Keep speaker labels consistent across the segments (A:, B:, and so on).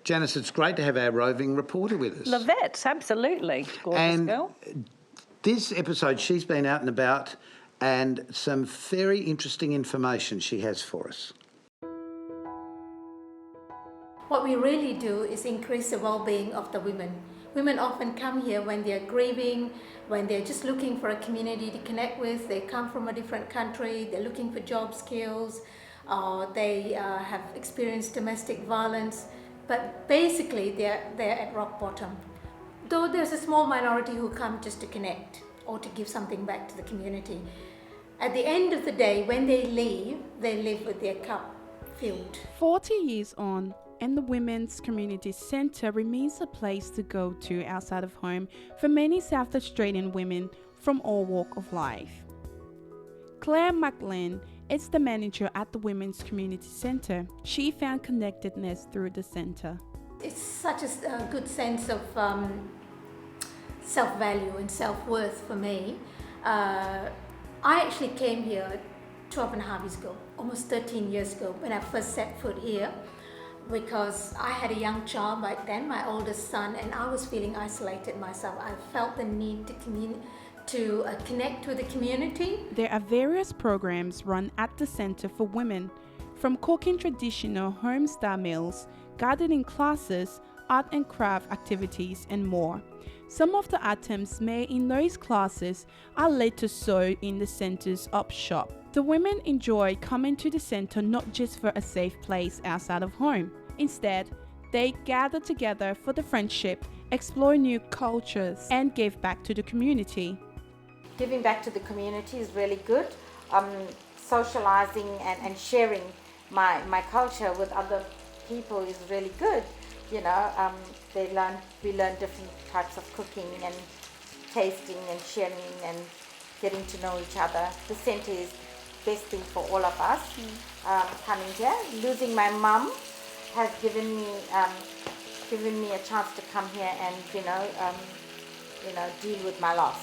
A: Janice, it's great to have our roving reporter with us.
B: Lavette, absolutely. Gorgeous
A: And
B: girl.
A: this episode, she's been out and about, and some very interesting information she has for us.
C: What we really do is increase the well-being of the women. Women often come here when they're grieving, when they're just looking for a community to connect with. They come from a different country, they're looking for job skills, they have experienced domestic violence, but basically they're at rock bottom. Though there's a small minority who come just to connect or to give something back to the community. At the end of the day, when they leave with their cup filled.
D: 40 years on, and the Women's Community Centre remains a place to go to outside of home for many South Australian women from all walks of life. Claire McLean is the manager at the Women's Community Centre. She found connectedness through the centre.
C: It's such a good sense of self-value and self-worth for me. I actually came here 12 and a half years ago, almost 13 years ago, when I first set foot here, because I had a young child back then, my oldest son, and I was feeling isolated myself. I felt the need to connect with the community.
D: There are various programs run at the centre for women, from cooking traditional home-style meals, gardening classes, art and craft activities, and more. Some of the items made in those classes are later sold in the centre's op shop. The women enjoy coming to the centre not just for a safe place outside of home. Instead, they gather together for the friendship, explore new cultures, and give back to the community.
E: Giving back to the community is really good. Socializing and sharing my culture with other people is really good. You know, we learn different types of cooking and tasting and sharing and getting to know each other. The centre is the best thing for all of us coming here. Losing my mum has given me a chance to come here and deal with my loss.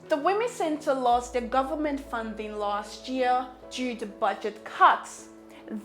D: The Women's Centre lost their government funding last year due to budget cuts.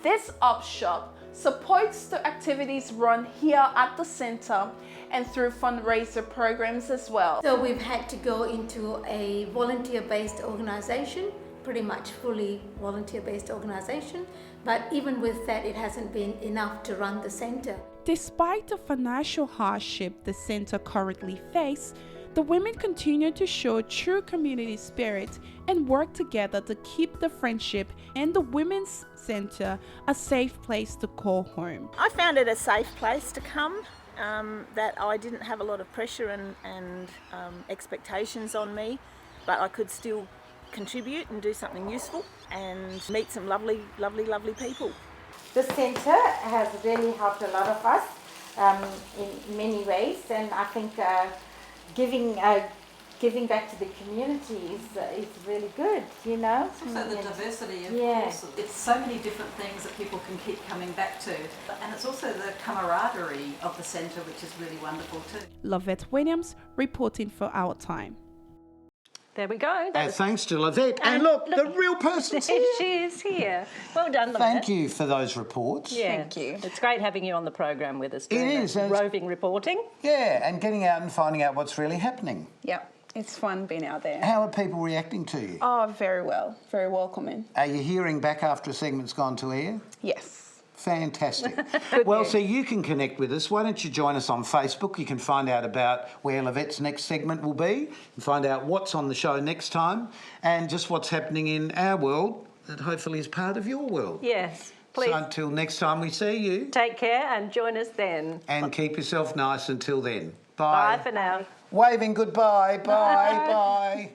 D: This op shop supports the activities run here at the centre and through fundraiser programs as well.
C: So we've had to go into a volunteer-based organisation, pretty much fully volunteer-based organisation, but even with that it hasn't been enough to run the centre.
D: Despite the financial hardship the centre currently faces, the women continue to show true community spirit and work together to keep the friendship and the Women's Centre a safe place to call home.
F: I found it a safe place to come, that I didn't have a lot of pressure and expectations on me, but I could still contribute and do something useful and meet some lovely people.
E: The centre has really helped a lot of us in many ways, and I think giving back to the community is really good, you know.
G: It's also the diversity of course. It's so many different things that people can keep coming back to, and it's also the camaraderie of the centre, which is really wonderful too.
D: Lavette Williams reporting for Our Time.
B: There we go.
A: Thanks to Lavette. And look, the real person's here.
B: She is here. Well done, Lavette.
A: Thank you for those reports.
B: Yeah.
H: Thank you.
B: It's great having you on the program with us doing
A: It is.
B: roving reporting.
A: Yeah, and getting out and finding out what's really happening.
H: Yep, it's fun being out there.
A: How are people reacting to you?
H: Oh, very well. Very welcoming.
A: Are you hearing back after a segment's gone to air?
H: Yes.
A: Fantastic. Well, so you can connect with us. Why don't you join us on Facebook? You can find out about where Lavette's next segment will be and find out what's on the show next time and just what's happening in our world that hopefully is part of your world.
B: Yes, please.
A: So until next time we see you.
B: Take care and join us then.
A: And keep yourself nice until then. Bye.
B: Bye for now.
A: Waving goodbye. Bye. Bye.